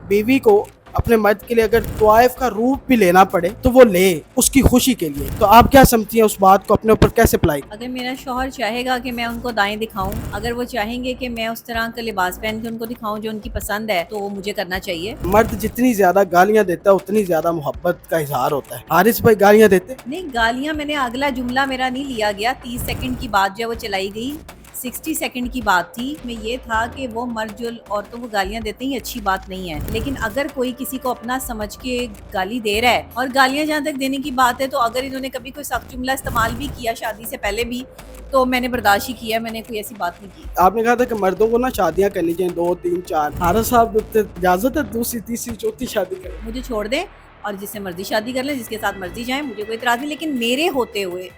بیوی کو اپنے مرد کے لیے اگر طوائف کا روپ بھی لینا پڑے تو وہ لے اس کی خوشی کے لیے. تو آپ کیا سمجھتی ہیں اس بات کو اپنے اوپر کیسے اپلائی؟ اگر میرا شوہر چاہے گا کہ میں ان کو دائیں دکھاؤں، اگر وہ چاہیں گے کہ میں اس طرح کا لباس پہن کے ان کو دکھاؤں جو ان کی پسند ہے، تو وہ مجھے کرنا چاہیے. مرد جتنی زیادہ گالیاں دیتا ہے اتنی زیادہ محبت کا اظہار ہوتا ہے. حارث بھائی گالیاں دیتے؟ نہیں، گالیاں میں نے اگلا جملہ میرا نہیں لیا گیا. 30 سیکنڈ کی بات جو وہ چلائی گئی، 60 سیکنڈ کی بات تھی. میں یہ تھا کہ وہ مرد جو عورتوں کو گالیاں دیتے ہیں یہ اچھی بات نہیں ہے، لیکن اگر کوئی کسی کو اپنا سمجھ کے گالی دے رہا ہے، اور گالیاں جہاں تک دینے کی بات ہے تو اگر انہوں نے کبھی کوئی سخت جملہ استعمال بھی کیا شادی سے پہلے بھی تو میں نے برداشت ہی کیا. میں نے کوئی ایسی بات نہیں کی. آپ نے کہا تھا کہ مردوں کو نا شادیاں کرنی چاہیے 2 3 4. حارث صاحب اجازت ہے دوسری تیسری چوتھی شادی کریں؟ مجھے چھوڑ دیں اور جس سے مرضی شادی کر لیں، جس کے ساتھ مرضی جائیں، مجھے کوئی اعتراض نہیں، لیکن میرے ہوتے ہوئے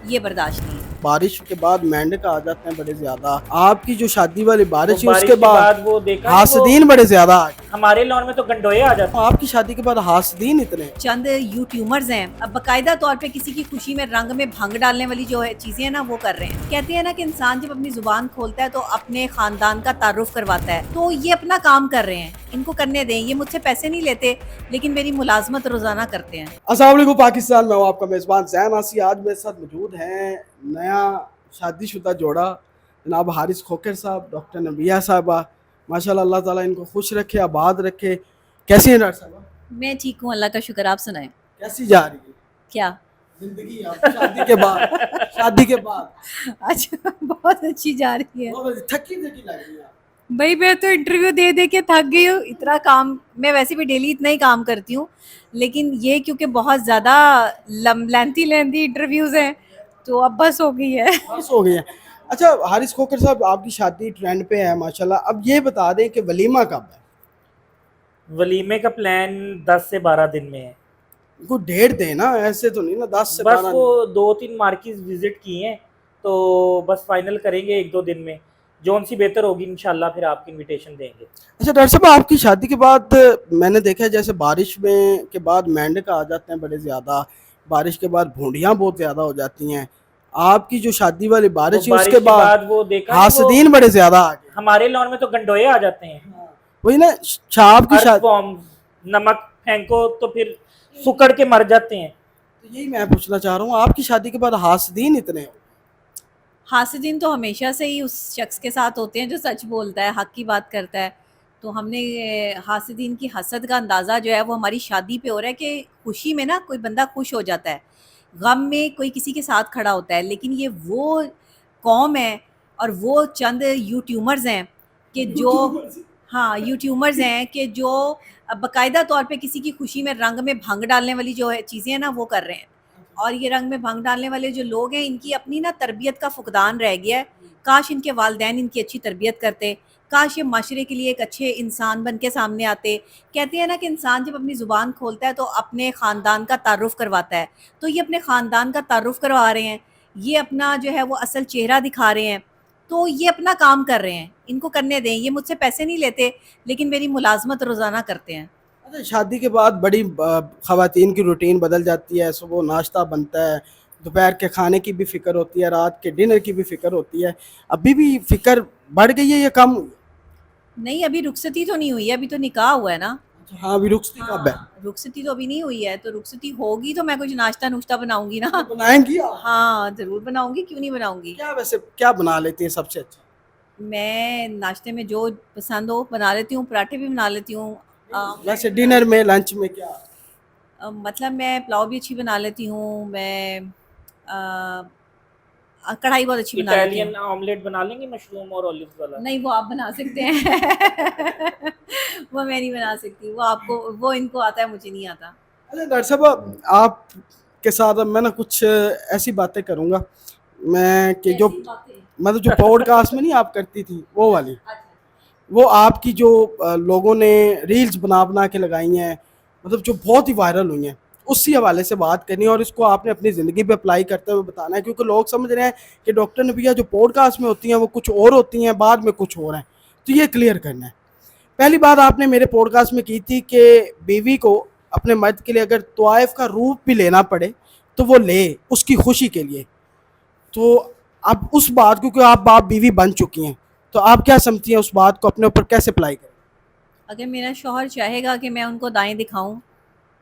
یہ برداشت نہیں ہے. بارش کے بعد مینڈک آ جاتے ہیں بڑے زیادہ. آپ کی جو شادی والی وہ بارش ہے اس بارش کے کے بعد بعد وہ دیکھا نہیں، وہ حاسدین بڑے زیادہ آ گئے. ہمارے لون میں تو گنڈوئے آ جاتے ہیں. آپ کی شادی کے بعد حاسدین اتنے ہیں. چند یوٹیوبرز ہیں اب باقاعدہ طور پہ کسی کی خوشی میں رنگ میں بھنگ ڈالنے والی جو ہے چیزیں ہیں نا وہ کر رہے ہیں. کہتے ہیں نا کہ انسان جب اپنی زبان کھولتا ہے تو اپنے خاندان کا تعارف کرواتا ہے، تو یہ اپنا کام کر رہے ہیں، ان کو کرنے دیں. یہ مجھ سے پیسے نہیں لیتے لیکن میری ملازمت روزانہ کرتے ہیں. السلام علیکم پاکستان، میں ہوں آپ کا میزبان زین آسی. آج میرے ساتھ موجود ہیں نیا شادی شدہ جوڑا جناب حارث کھوکھر صاحب، ڈاکٹر نبیہ صاحبہ. ماشاءاللہ اللہ تعالیٰ ان کو خوش رکھے، آباد رکھے. کیسی ہیں ڈاکٹر صاحبہ؟ میں ٹھیک ہوں، اللہ کا شکر. آپ سنائیں کیسی جا رہی ہے کیا؟ زندگی آپ شادی کے بعد؟ شادی کے بعد اچھا، بہت اچھی جا رہی ہے. تھکی تھکی لگ رہی ہے آپ. بھائی میں تو انٹرویو دے دے کے تھک گئی ہوں. اتنا کام میں ویسے بھی ڈیلی اتنا ہی کام کرتی ہوں، لیکن یہ کیونکہ بہت زیادہ لینتھی انٹرویوز ہیں تو اب بس ہو گئی ہے. بس ہو گئی ہے. اچھا حارث کھوکھر صاحب، آپ کی شادی ٹرینڈ پہ ہے ماشاءاللہ. اب یہ بتا دیں کہ ولیمہ کب ہے؟ ولیمے کا پلان 10 سے 12 دن میں ہے. کوئی ڈیٹ دیں نا، ایسے تو نہیں نا 10 سے بس 12 وہ 2-3 مارکیز وزٹ کی ہیں تو بس فائنل کریں گے 1-2 دن میں. جون سی بہتر ہوگی انشاءاللہ پھر آپ کی انویٹیشن دیں گے. اچھا ڈاکٹر صاحب، آپ کی شادی کے بعد میں نے دیکھا جیسے بارش میں کے بعد مینڈک آ جاتے ہیں بڑے زیادہ، بارش کے بعد بھونڈیاں بہت زیادہ ہو جاتی ہیں. آپ کی جو شادی والی وہ بارش ہے اس کے بعد وہ دیکھا نہیں، وہ حاسدین بڑے زیادہ آ گئے. ہمارے لون میں تو گنڈوئے آ جاتے ہیں. وہی نا شاب کی ارتھ شادی. فارم، نمک پھینکو تو پھر سکڑ کے مر جاتے ہیں. یہی میں پوچھنا چاہ رہا ہوں، آپ کی شادی کے بعد حاسدین اتنے ہو؟ حاسدین تو ہمیشہ سے ہی اس شخص کے ساتھ ہوتے ہیں جو سچ بولتا ہے، حق کی بات کرتا ہے. تو ہم نے حاسدین کی حسد کا اندازہ جو ہے وہ ہماری شادی پہ ہو رہا ہے کہ خوشی میں نا کوئی بندہ خوش ہو جاتا ہے، غم میں کوئی کسی کے ساتھ کھڑا ہوتا ہے. لیکن یہ وہ قوم ہے اور وہ چند یوٹیوبرز ہیں کہ جو یوٹیوبرز ہیں کہ جو باقاعدہ طور پہ کسی کی خوشی میں رنگ میں بھنگ ڈالنے والی جو ہے چیزیں ہیں نا وہ کر رہے ہیں. اور یہ رنگ میں بھنگ ڈالنے والے جو لوگ ہیں ان کی اپنی نا تربیت کا فقدان رہ گیا ہے. کاش ان کے والدین ان کی اچھی تربیت کرتے، کاش یہ معاشرے کے لیے ایک اچھے انسان بن کے سامنے آتے. کہتے ہیں نا کہ انسان جب اپنی زبان کھولتا ہے تو اپنے خاندان کا تعارف کرواتا ہے، تو یہ اپنے خاندان کا تعارف کروا رہے ہیں، یہ اپنا جو ہے وہ اصل چہرہ دکھا رہے ہیں. تو یہ اپنا کام کر رہے ہیں، ان کو کرنے دیں. یہ مجھ سے پیسے نہیں لیتے لیکن میری ملازمت روزانہ کرتے ہیں. اچھا شادی کے بعد بڑی خواتین کی روٹین بدل جاتی ہے. صبح ناشتہ بنتا ہے، دوپہر کے کھانے کی بھی فکر ہوتی ہے، رات کے ڈنر کی بھی فکر ہوتی ہے. ابھی بھی فکر بڑھ گئی ہے یا کم ہوئی؟ نہیں، ابھی رخصتی تو نہیں ہوئی ہے، ابھی تو نکاح ہوا ہے نا. ہاں ابھی رخصتی کب ہے؟ رخصتی تو ابھی نہیں ہوئی ہے، تو رخصتی ہوگی تو میں کچھ ناشتہ نوشتہ بناؤں گی نا. بنائیں گی آپ؟ ہاں ضرور بناؤں گی، کیوں نہیں بناؤں گی. کیا ویسے کیا بنا لیتی ہیں سب سے اچھا؟ میں ناشتے میں جو پسند ہو بنا لیتی ہوں، پراٹھے بھی بنا لیتی ہوں. ویسے ڈنر میں لنچ میں کیا؟ مطلب میں پلاؤ بھی اچھی بنا لیتی ہوں، میں کڑھائی بہت اچھی بنا لیتی ہوں. اٹیلین آملیٹ بنا لیں گے مشروم اور اولیوز والا؟ نہیں، وہ آپ بنا سکتے ہیں. وہ میں نہیں بنا سکتی، وہ آپ کو، وہ ان کو آتا ہے، مجھے نہیں آتا. اچھا ڈاکٹر صاحب، آپ کے ساتھ اب میں نا کچھ ایسی باتیں کروں گا میں کہ جو مطلب جو پوڈ کاسٹ میں نہیں آپ کرتی تھی وہ والی، وہ آپ کی جو لوگوں نے ریلز بنا بنا کے لگائی ہیں، مطلب جو بہت ہی وائرل ہوئی ہیں، اسی حوالے سے بات کرنی ہے اور اس کو آپ نے اپنی زندگی پہ اپلائی کرتے ہوئے بتانا ہے. کیونکہ لوگ سمجھ رہے ہیں کہ ڈاکٹر نبیہ جو پوڈ کاسٹ میں ہوتی ہیں وہ کچھ اور ہوتی ہیں، بعد میں کچھ اور ہیں. تو یہ کلیئر کرنا ہے. پہلی بات آپ نے میرے پوڈ کاسٹ میں کی تھی کہ بیوی کو اپنے مرد کے لیے اگر طوائف کا روپ بھی لینا پڑے تو وہ لے اس کی خوشی کے لیے. تو اب اس بات کو، کہ آپ باپ بیوی بن چکی ہیں، تو آپ کیا سمجھتی ہیں اس بات کو اپنے اوپر کیسے اپلائی کریں؟ اگر میرا شوہر چاہے گا کہ میں ان کو دائیں دکھاؤں،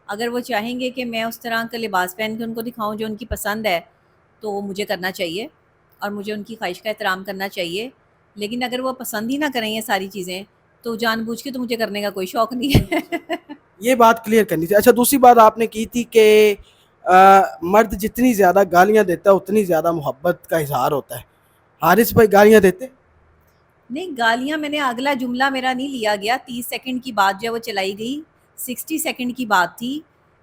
اگر وہ چاہیں گے کہ میں اس طرح کا لباس پہن کے ان کو دکھاؤں جو ان کی پسند ہے، تو وہ مجھے کرنا چاہیے اور مجھے ان کی خواہش کا احترام کرنا چاہیے. لیکن اگر وہ پسند ہی نہ کریں یہ ساری چیزیں، تو جان بوجھ کے تو مجھے کرنے کا کوئی شوق نہیں ہے. یہ بات کلیئر کرنی تھی. اچھا دوسری بات آپ نے کی تھی کہ مرد جتنی زیادہ گالیاں دیتا ہے اتنی زیادہ محبت کا اظہار ہوتا ہے. حارث بھائی گالیاں دیتے؟ نہیں، گالیاں میں نے اگلا جملہ میرا نہیں لیا گیا. 30 سیکنڈ کی بات جو وہ چلائی گئی 60 سیکنڈ کی بات تھی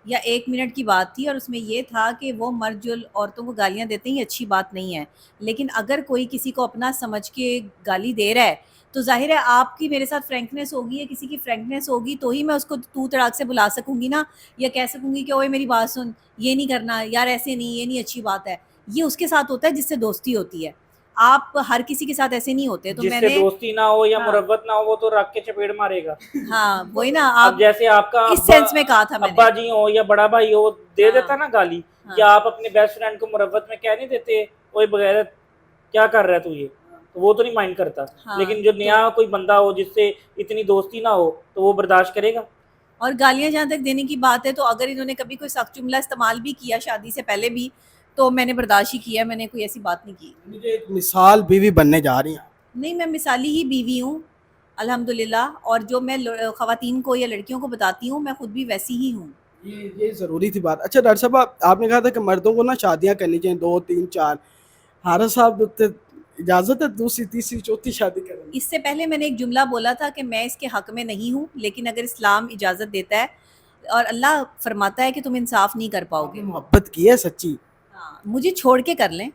یا 1 منٹ کی بات تھی، اور اس میں یہ تھا کہ وہ مرد جو عورتوں کو گالیاں دیتے ہیں یہ اچھی بات نہیں ہے. لیکن اگر کوئی کسی کو اپنا سمجھ کے گالی دے رہا ہے تو ظاہر ہے آپ کی میرے ساتھ فرینکنیس ہوگی یا کسی کی فرینکنیس ہوگی تو ہی میں اس کو تو تڑاک سے بلا سکوں گی نا، یا کہہ سکوں گی کہ اوئے میری بات سن، یہ نہیں کرنا یار، ایسے نہیں، یہ نہیں اچھی بات ہے. یہ اس کے ساتھ ہوتا ہے جس سے دوستی ہوتی ہے. آپ ہر کسی کے ساتھ ایسے نہیں ہوتے. تو جس میں سے نے دوستی نہ ہو یا ہاں مروت نہ ہو وہ تو رکھ کے چپیڑ مارے گا. ہاں وہی نا، اب آپ جیسے آپ کا اس سینس میں کہا تھا میں نے. ابا جی ہو یا بڑا بھائی ہو دے ہاں دیتا نا گالی، ہاں یا آپ اپنے بیسٹ فرینڈ کو مروت میں کہہ نہیں دیتے کوئی بغیر کیا کر رہا ہے تو یہ، تو وہ تو نہیں مائنڈ کرتا. ہاں لیکن جو تو نیا کوئی بندہ ہو جس سے اتنی دوستی نہ ہو تو وہ برداشت کرے گا. اور گالیاں جہاں تک دینے کی بات ہے تو اگر انہوں نے کبھی کوئی سخت جملہ استعمال بھی کیا شادی سے پہلے بھی تو میں نے برداشت ہی کیا، میں نے کوئی ایسی بات نہیں کی. مجھے ایک مثال بیوی بننے جا رہی ہیں. نہیں، میں مثالی ہی بیوی ہوں الحمدللہ، اور جو میں خواتین کو یا لڑکیوں کو بتاتی ہوں میں خود بھی ویسی ہی ہوں. یہ ضروری تھی بات. اچھا ڈاکٹر صاحب آپ نے کہا تھا کہ مردوں کو نا شادیاں کرنی چاہیے 2 3 4. حارث صاحب اجازت ہے دوسری تیسری چوتھی شادی کریں؟ اس سے پہلے میں نے ایک جملہ بولا تھا کہ میں اس کے حق میں نہیں ہوں، لیکن اگر اسلام اجازت دیتا ہے اور اللہ فرماتا ہے کہ تم انصاف نہیں کر پاؤ گے. محبت کی ہے سچی؟ ہاں، مجھے چھوڑ کے کر لیں،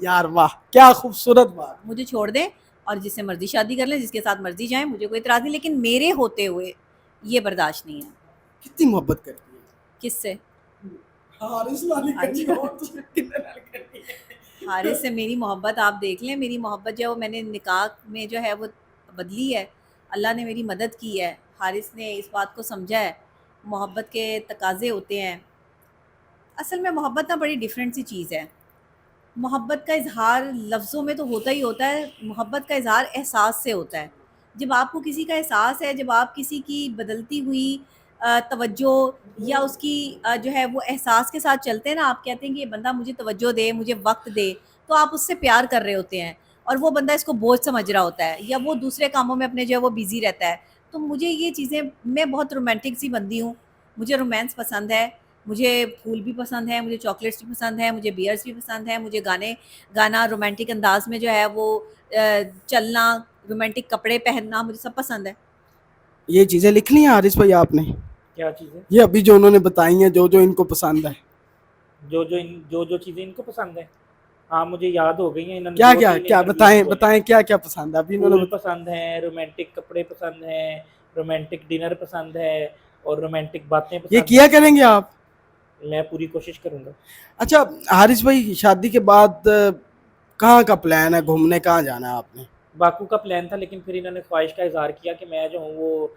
یار واہ کیا خوبصورت بات. مجھے چھوڑ دیں اور جس سے مرضی شادی کر لیں، جس کے ساتھ مرضی جائیں، مجھے کوئی اعتراض نہیں، لیکن میرے ہوتے ہوئے یہ برداشت نہیں ہے. کتنی محبت کرتی ہے؟ کس سے؟ حارث والی کرنی ہو تو کتنے نال کرنی ہے. حارث سے میری محبت آپ دیکھ لیں. میری محبت جو میں نے نکاح میں جو ہے وہ بدلی ہے. اللہ نے میری مدد کی ہے، حارث نے اس بات کو سمجھا ہے. محبت کے تقاضے ہوتے ہیں. اصل میں محبت نا بڑی ڈیفرنٹ سی چیز ہے. محبت کا اظہار لفظوں میں تو ہوتا ہی ہوتا ہے، محبت کا اظہار احساس سے ہوتا ہے. جب آپ کو کسی کا احساس ہے، جب آپ کسی کی بدلتی ہوئی توجہ یا اس کی جو ہے وہ احساس کے ساتھ چلتے ہیں نا، آپ کہتے ہیں کہ یہ بندہ مجھے توجہ دے، مجھے وقت دے، تو آپ اس سے پیار کر رہے ہوتے ہیں، اور وہ بندہ اس کو بوجھ سمجھ رہا ہوتا ہے یا وہ دوسرے کاموں میں اپنے جو ہے وہ بیزی رہتا ہے. تو مجھے یہ چیزیں، میں بہت رومانٹک سی بندی ہوں، مجھے رومانس پسند ہے، مجھے پھول بھی پسند ہیں، مجھے چاکلیٹس بھی پسند ہیں، مجھے بیئرس بھی پسند ہیں، مجھے گانا رومانٹک انداز میں جو ہے وہ چلنا، رومانٹک کپڑے پہننا، مجھے سب پسند ہے. یہ چیزیں لکھ لی ہیں حارث بھائی آپ نے؟ کیا چیزیں؟ یہ ابھی جو انہوں نے بتائی ہیں، جو ان کو پسند ہے، جو چیزیں ان کو پسند ہیں. ہاں مجھے یاد ہو گئی ہیں. کیا بتائیں کیا پسند ہے ابھی انہوں نے؟ پسند ہیں، رومانٹک کپڑے پسند ہیں، رومانٹک ڈنر پسند ہے، اور رومانٹک باتیں پسند یہ کیا کریں گے آپ؟ میں پوری کوشش کروں گا. اچھا حارث بھائی شادی کے بعد کہاں کا پلان ہے؟ گھومنے کہاں جانا ہے آپ نے؟ باکو کا پلان تھا، لیکن پھر انہوں نے خواہش کا اظہار کیا کہ میں جو ہوں وہ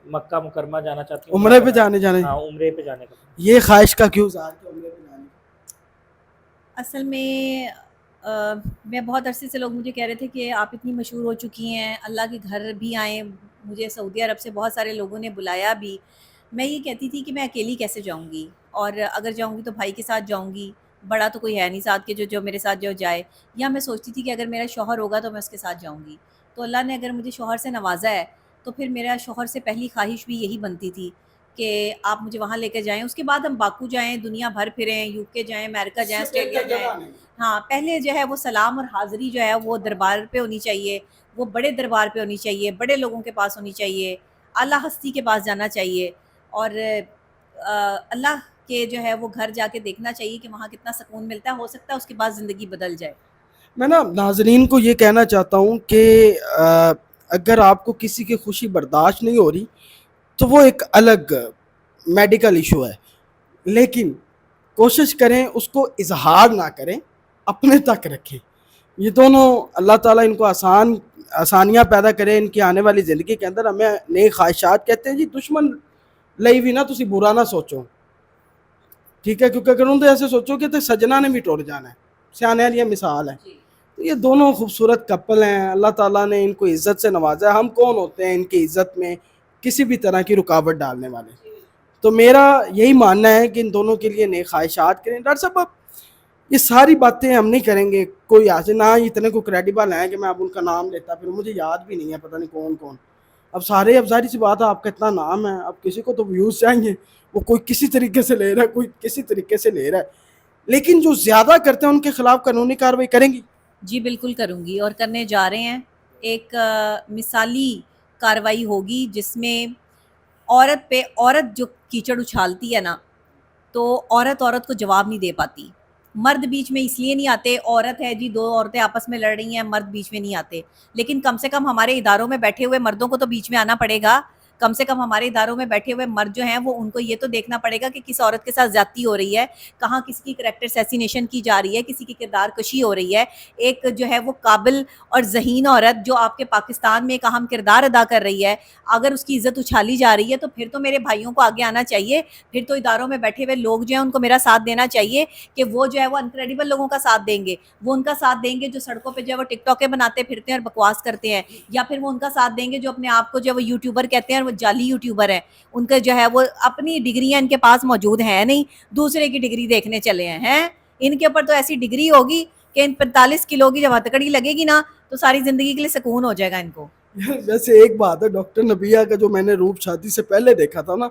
مکہ مکرمہ جانا چاہتی ہوں. عمرے پہ جانے ہاں عمرے پہ جانے کا. یہ خواہش کا کیوں اظہار کیا عمرے پہ جانے کا؟ اصل میں بہت عرصے سے لوگ مجھے کہہ رہے تھے کہ آپ اتنی مشہور ہو چکی ہیں، اللہ کے گھر بھی آئیں. مجھے سعودی عرب سے بہت سارے لوگوں نے بلایا بھی. میں یہ کہتی تھی کہ میں اکیلی کیسے جاؤں گی، اور اگر جاؤں گی تو بھائی کے ساتھ جاؤں گی، بڑا تو کوئی ہے نہیں ساتھ کے جو میرے ساتھ جو جائے. یا میں سوچتی تھی کہ اگر میرا شوہر ہوگا تو میں اس کے ساتھ جاؤں گی. تو اللہ نے اگر مجھے شوہر سے نوازا ہے تو پھر میرا شوہر سے پہلی خواہش بھی یہی بنتی تھی کہ آپ مجھے وہاں لے کے جائیں. اس کے بعد ہم باکو جائیں، دنیا بھر پھریں، یو کے جائیں، امریکہ جائیں، آسٹریلیا جائیں. ہاں پہلے جو ہے وہ سلام اور حاضری جو ہے وہ دربار پہ ہونی چاہیے، وہ بڑے دربار پہ ہونی چاہیے، بڑے لوگوں کے پاس ہونی چاہیے، اعلیٰ ہستی کے پاس جانا چاہیے، اور اللہ کے جو ہے وہ گھر جا کے دیکھنا چاہیے کہ وہاں کتنا سکون ملتا ہے. ہو سکتا ہے اس کے بعد زندگی بدل جائے. میں نا ناظرین کو یہ کہنا چاہتا ہوں کہ اگر آپ کو کسی کی خوشی برداشت نہیں ہو رہی تو وہ ایک الگ میڈیکل ایشو ہے، لیکن کوشش کریں اس کو اظہار نہ کریں، اپنے تک رکھیں. یہ دونوں اللہ تعالیٰ ان کو آسانیاں پیدا کرے ان کی آنے والی زندگی کے اندر. ہمیں نئے خواہشات کہتے ہیں جی دشمن لئی بھی نہ تسی برا نہ سوچو، ٹھیک ہے؟ کیونکہ اگر ان تو ایسے سوچو کہ تو سجنا نے بھی ٹوٹ جانا ہے. سیانے والی مثال ہے. تو یہ دونوں خوبصورت کپل ہیں, اللہ تعالیٰ نے ان کو عزت سے نوازا ہے. ہم کون ہوتے ہیں ان کی عزت میں کسی بھی طرح کی رکاوٹ ڈالنے والے؟ تو میرا یہی ماننا ہے کہ ان دونوں کے لیے نیک خواہشات کریں. ڈاکٹر صاحب اب یہ ساری باتیں ہم نہیں کریں گے, کوئی آج نہ اتنے کو کریڈیبل ہیں کہ میں اب ان کا نام لیتا, پھر مجھے یاد بھی نہیں ہے پتہ نہیں کون کون. اب سارے, اب ظاہر سی بات ہے آپ کا اتنا نام ہے, اب کسی کو تو ویوز چاہیے, وہ کوئی کسی طریقے سے لے رہا ہے, کوئی کسی طریقے سے لے رہا ہے, لیکن جو زیادہ کرتے ہیں ان کے خلاف قانونی کارروائی کریں گی؟ جی بالکل کروں گی, اور کرنے جا رہے ہیں. ایک مثالی کارروائی ہوگی جس میں عورت پہ عورت جو کیچڑ اچھالتی ہے نا, تو عورت کو جواب نہیں دے پاتی. مرد بیچ میں اس لیے نہیں آتے, عورت ہے جی, 2 عورتیں آپس میں لڑ رہی ہیں, مرد بیچ میں نہیں آتے. لیکن کم سے کم ہمارے اداروں میں بیٹھے ہوئے مردوں کو تو بیچ میں آنا پڑے گا. کم سے کم ہمارے اداروں میں بیٹھے ہوئے مرد جو ہیں وہ ان کو یہ تو دیکھنا پڑے گا کہ کس عورت کے ساتھ زیادتی ہو رہی ہے, کہاں کسی کی کریکٹر اسیسینیشن کی جا رہی ہے, کسی کی کردار کشی ہو رہی ہے. ایک جو ہے وہ قابل اور ذہین عورت جو آپ کے پاکستان میں ایک اہم کردار ادا کر رہی ہے, اگر اس کی عزت اچھالی جا رہی ہے تو پھر تو میرے بھائیوں کو آگے آنا چاہیے. پھر تو اداروں میں بیٹھے ہوئے لوگ جو ہیں ان کو میرا ساتھ دینا چاہیے کہ وہ جو ہے وہ انکریڈیبل لوگوں کا ساتھ دیں گے, وہ ان کا ساتھ دیں گے جو سڑکوں پہ جو ہے وہ ٹک ٹاکیں بناتے پھرتے ہیں اور بکواس کرتے ہیں, یا پھر وہ ان کا ساتھ دیں گے جو اپنے آپ کو جو ہے وہ یوٹیوبر کہتے ہیں اور وہ جعلی یوٹیوبر ہیں. ان کا جو ہے وہ اپنی ڈگریاں ان کے پاس موجود ہیں نہیں, دوسرے کی ڈگری دیکھنے چلے ہیں. ان کے اوپر تو ایسی ڈگری ہوگی کہ ان 45 کلو کی جب ہتکڑی لگے گی نا تو ساری زندگی کے لیے سکون ہو جائے گا ان کو. ویسے ایک بات ہے, ڈاکٹر نبیہ کا جو میں نے روپ شادی سے پہلے دیکھا تھا نا,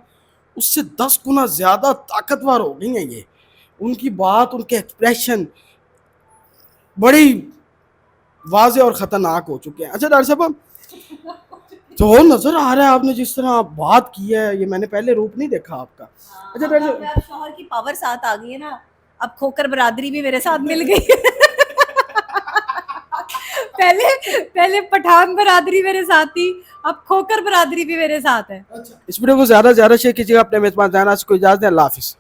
اس سے 10 گنا زیادہ طاقتور ہو گئی ہیں یہ. ان کی بات, ان کے ایکسپریشن بڑی واضح اور خطرناک ہو چکے ہیں. اچھا ڈاکٹر صاحب, تو نظر آ رہا ہے آپ نے جس طرح بات کی ہے, یہ میں نے پہلے روپ نہیں دیکھا آپ کا. اچھا ڈاکٹر صاحب, اب شوہر کی پاور ساتھ آ گئی ہے نا, اب کھوکر برادری بھی میرے ساتھ مل گئی. پہلے پٹھان برادری میرے ساتھ تھی, اب کھوکر برادری بھی میرے ساتھ ہے. اس ویڈیو کو زیادہ سے زیادہ شیئر کیجیے گا. اپنے میزبان زینہ سے کو اجازت دیں. اللہ حافظ.